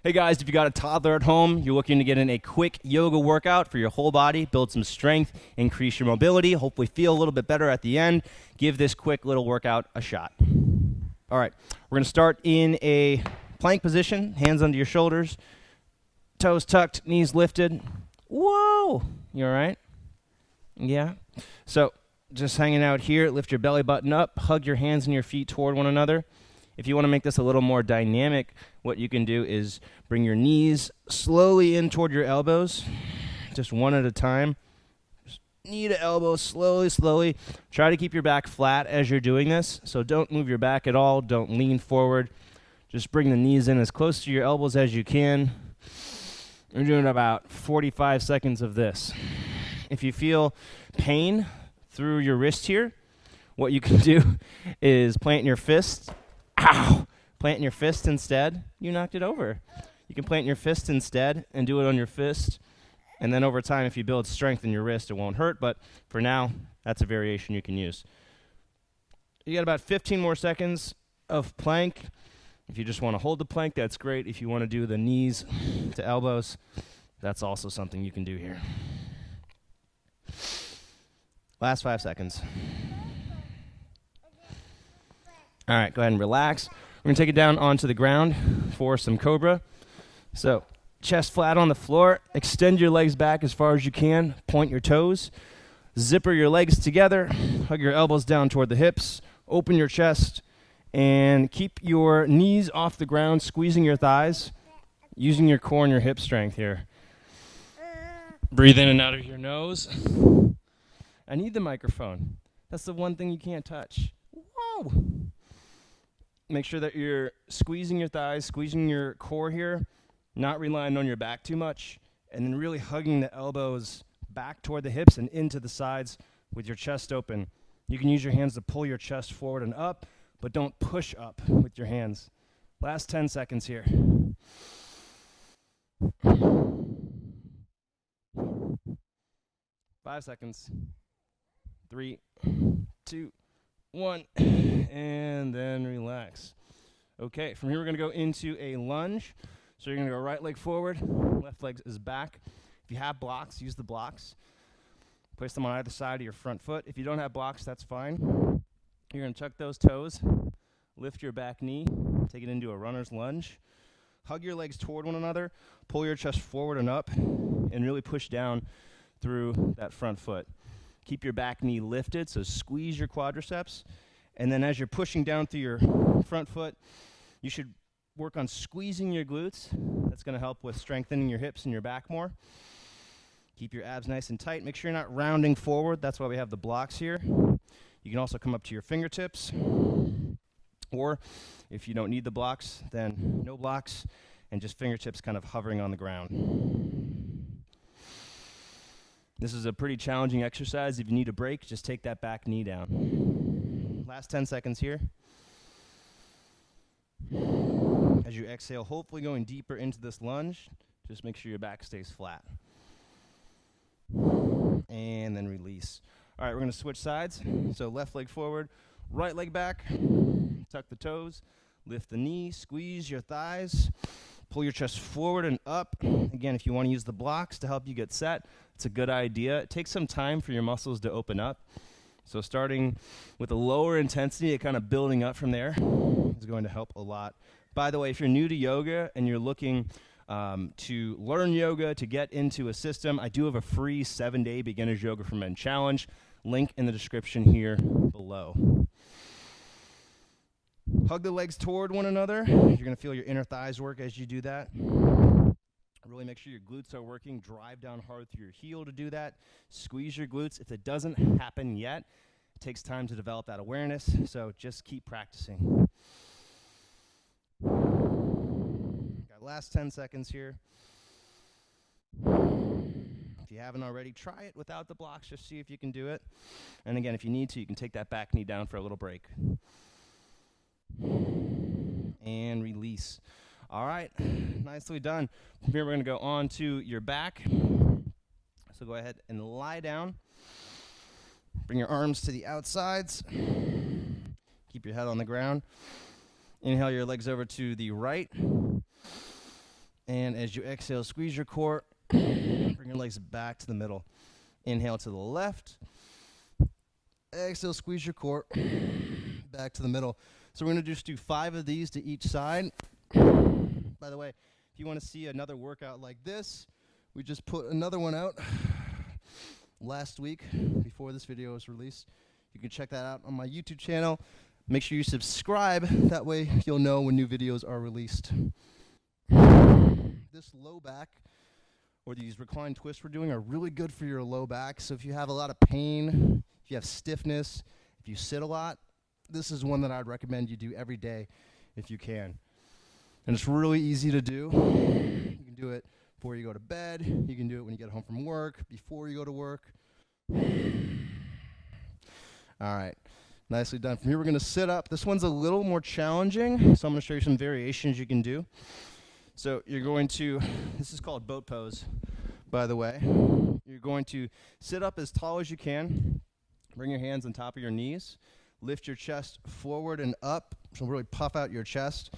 Hey guys, if you got a toddler at home, you're looking to get in a quick yoga workout for your whole body, build some strength, increase your mobility, hopefully feel a little bit better at the end, give this quick little workout a shot. All right, we're going to start in a plank position, hands under your shoulders, toes tucked, knees lifted. Whoa! You all right? Yeah? So just hanging out here, lift your belly button up, hug your hands and your feet toward one another. If you want to make this a little more dynamic, what you can do is bring your knees slowly in toward your elbows, just one at a time. Just knee to elbow, slowly, slowly. Try to keep your back flat as you're doing this, so don't move your back at all. Don't lean forward. Just bring the knees in as close to your elbows as you can. We're doing about 45 seconds of this. If you feel pain through your wrist here, what you can do is plant your fist. Ow! Plant your fist instead. You knocked it over. You can plant your fist instead and do it on your fist. And then over time, if you build strength in your wrist, it won't hurt. But for now, that's a variation you can use. You got about 15 more seconds of plank. If you just want to hold the plank, that's great. If you want to do the knees to elbows, that's also something you can do here. Last 5 seconds. All right, go ahead and relax. We're going to take it down onto the ground for some Cobra. So chest flat on the floor. Extend your legs back as far as you can. Point your toes. Zipper your legs together. Hug your elbows down toward the hips. Open your chest. And keep your knees off the ground, squeezing your thighs, using your core and your hip strength here. Breathe in and out of your nose. I need the microphone. That's the one thing you can't touch. Whoa! Make sure that you're squeezing your thighs, squeezing your core here, not relying on your back too much, and then really hugging the elbows back toward the hips and into the sides with your chest open. You can use your hands to pull your chest forward and up, but don't push up with your hands. Last 10 seconds here. 5 seconds. 3, 2, 1, and then relax. Okay, from here we're going to go into a lunge. So you're going to go right leg forward, left leg is back. If you have blocks, use the blocks. Place them on either side of your front foot. If you don't have blocks, that's fine. You're going to tuck those toes, lift your back knee, take it into a runner's lunge. Hug your legs toward one another, pull your chest forward and up, and really push down through that front foot. Keep your back knee lifted, so squeeze your quadriceps. And then as you're pushing down through your front foot, you should work on squeezing your glutes. That's going to help with strengthening your hips and your back more. Keep your abs nice and tight. Make sure you're not rounding forward. That's why we have the blocks here. You can also come up to your fingertips. Or if you don't need the blocks, then no blocks, and just fingertips kind of hovering on the ground. This is a pretty challenging exercise. If you need a break, just take that back knee down. Last 10 seconds here. As you exhale, hopefully going deeper into this lunge, just make sure your back stays flat. And then release. All right, we're going to switch sides. So left leg forward, right leg back. Tuck the toes, lift the knee, squeeze your thighs. Pull your chest forward and up. Again, if you want to use the blocks to help you get set, it's a good idea. It takes some time for your muscles to open up. So starting with a lower intensity and kind of building up from there is going to help a lot. By the way, if you're new to yoga and you're looking to learn yoga, to get into a system, I do have a free 7-day Beginner's Yoga for Men challenge. Link in the description here below. Hug the legs toward one another. You're going to feel your inner thighs work as you do that. Really make sure your glutes are working. Drive down hard through your heel to do that. Squeeze your glutes. If it doesn't happen yet, it takes time to develop that awareness, so just keep practicing. Got last 10 seconds here. If you haven't already, try it without the blocks. Just see if you can do it. And again, if you need to, you can take that back knee down for a little break. And release. All right, nicely done. From here, we're going to go on to your back. So go ahead and lie down. Bring your arms to the outsides. Keep your head on the ground. Inhale your legs over to the right. And as you exhale, squeeze your core. Bring your legs back to the middle. Inhale to the left. Exhale, squeeze your core. Back to the middle. So we're going to just do 5 of these to each side. By the way, if you want to see another workout like this, we just put another one out last week before this video was released. You can check that out on my YouTube channel. Make sure you subscribe. That way you'll know when new videos are released. This low back or these reclined twists we're doing are really good for your low back. So if you have a lot of pain, if you have stiffness, if you sit a lot, this is one that I'd recommend you do every day if you can. And it's really easy to do. You can do it before you go to bed. You can do it when you get home from work, before you go to work. All right, nicely done. From here, we're going to sit up. This one's a little more challenging, so I'm going to show you some variations you can do. So you're going to, this is called boat pose, by the way. You're going to sit up as tall as you can. Bring your hands on top of your knees. Lift your chest forward and up, so really puff out your chest.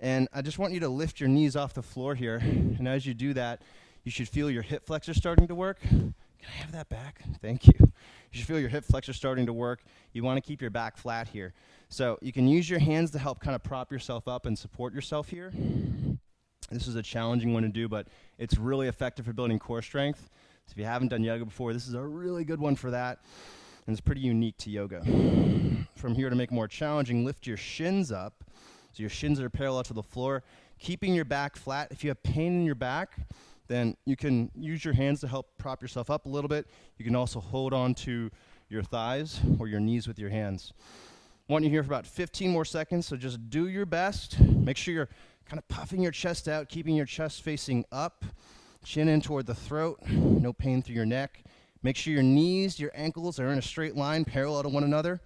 And I just want you to lift your knees off the floor here. And as you do that, you should feel your hip flexor starting to work. Can I have that back? Thank you. You should feel your hip flexor starting to work. You want to keep your back flat here. So you can use your hands to help kind of prop yourself up and support yourself here. This is a challenging one to do, but it's really effective for building core strength. So if you haven't done yoga before, this is a really good one for that. And it's pretty unique to yoga. From here, to make it more challenging, lift your shins up. So your shins are parallel to the floor, keeping your back flat. If you have pain in your back, then you can use your hands to help prop yourself up a little bit. You can also hold on to your thighs or your knees with your hands. I want you here for about 15 more seconds, so just do your best. Make sure you're kind of puffing your chest out, keeping your chest facing up, chin in toward the throat, no pain through your neck. Make sure your knees, your ankles are in a straight line, parallel to one another.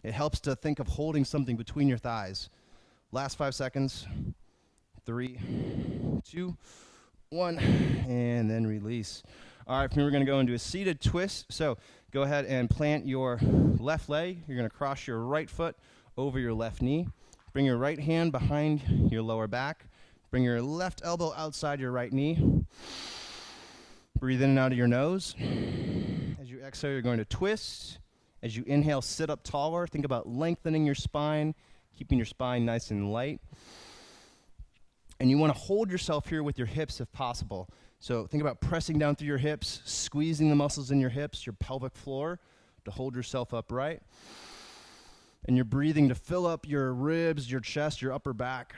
It helps to think of holding something between your thighs. Last 5 seconds. 3, 2, 1, and then release. All right, from here we're going to go into a seated twist. So go ahead and plant your left leg. You're going to cross your right foot over your left knee. Bring your right hand behind your lower back. Bring your left elbow outside your right knee. Breathe in and out of your nose. As you exhale, you're going to twist. As you inhale, sit up taller. Think about lengthening your spine, keeping your spine nice and light. And you want to hold yourself here with your hips if possible. So think about pressing down through your hips, squeezing the muscles in your hips, your pelvic floor to hold yourself upright. And you're breathing to fill up your ribs, your chest, your upper back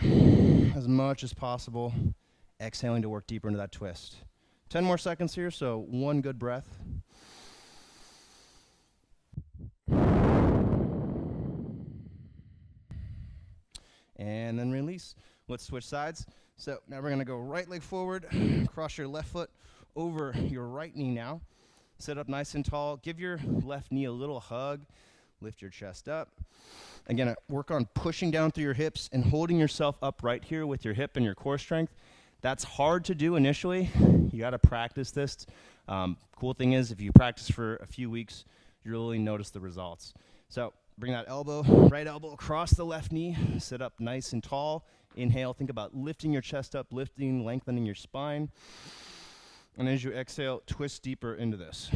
as much as possible. Exhaling to work deeper into that twist. 10 more seconds here, so one good breath. And then release. Let's switch sides. So now we're going to go right leg forward, cross your left foot over your right knee now. Sit up nice and tall. Give your left knee a little hug. Lift your chest up. Again, work on pushing down through your hips and holding yourself upright here with your hip and your core strength. That's hard to do initially. You got to practice this. Cool thing is, if you practice for a few weeks, you really notice the results. So bring that elbow, right elbow across the left knee. Sit up nice and tall. Inhale, think about lifting your chest up, lifting, lengthening your spine. And as you exhale, twist deeper into this.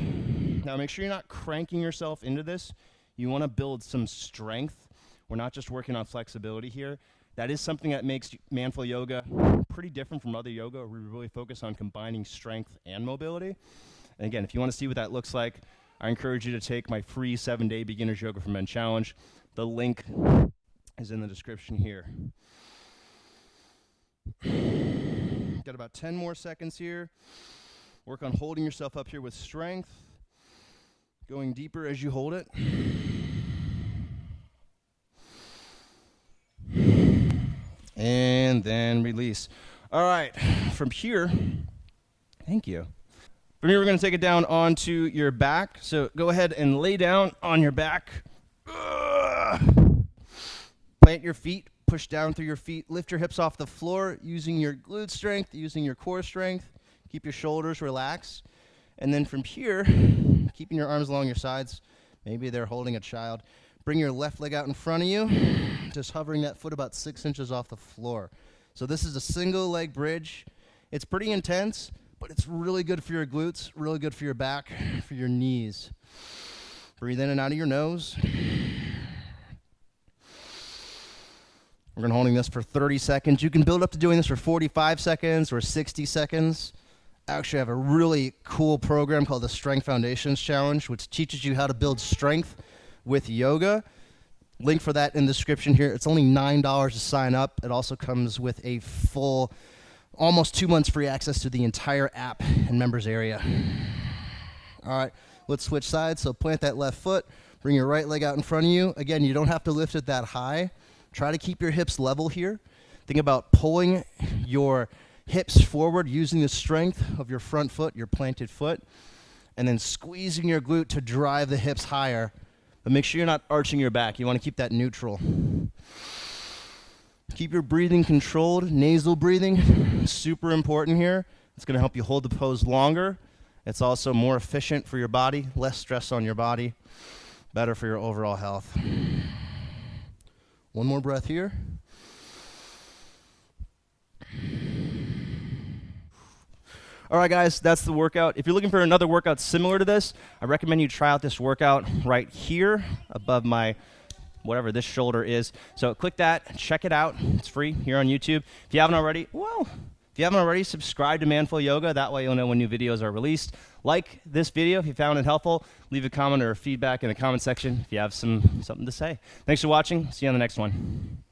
Now make sure you're not cranking yourself into this. You want to build some strength. We're not just working on flexibility here. That is something that makes manful yoga pretty different from other yoga. We really focus on combining strength and mobility. And again, if you want to see what that looks like, I encourage you to take my free 7-day Beginner's Yoga for Men Challenge. The link is in the description here. Got about 10 more seconds here. Work on holding yourself up here with strength. Going deeper as you hold it. And then release. All right, from here, thank you. From here, we're going to take it down onto your back. So go ahead and lay down on your back. Plant your feet, push down through your feet. Lift your hips off the floor using your glute strength, using your core strength. Keep your shoulders relaxed. And then from here, keeping your arms along your sides. Maybe they're holding a child. Bring your left leg out in front of you, just hovering that foot about 6 inches off the floor. So this is a single leg bridge. It's pretty intense, but it's really good for your glutes, really good for your back, for your knees. Breathe in and out of your nose. We're going to holding this for 30 seconds. You can build up to doing this for 45 seconds or 60 seconds. Actually, I have a really cool program called the Strength Foundations Challenge, which teaches you how to build strength with yoga. Link for that in the description here. It's only $9 to sign up. It also comes with a full, almost 2 months free access to the entire app and members area. All right, let's switch sides. So plant that left foot. Bring your right leg out in front of you. Again, you don't have to lift it that high. Try to keep your hips level here. Think about pulling your hips forward using the strength of your front foot, your planted foot, and then squeezing your glute to drive the hips higher. But make sure you're not arching your back. You want to keep that neutral. Keep your breathing controlled. Nasal breathing, super important here. It's going to help you hold the pose longer. It's also more efficient for your body, less stress on your body, better for your overall health. One more breath here. All right, guys, that's the workout. If you're looking for another workout similar to this, I recommend you try out this workout right here above my, whatever this shoulder is. So click that, check it out. It's free here on YouTube. If you haven't already, subscribe to Manful Yoga. That way you'll know when new videos are released. Like this video if you found it helpful. Leave a comment or feedback in the comment section if you have something to say. Thanks for watching. See you on the next one.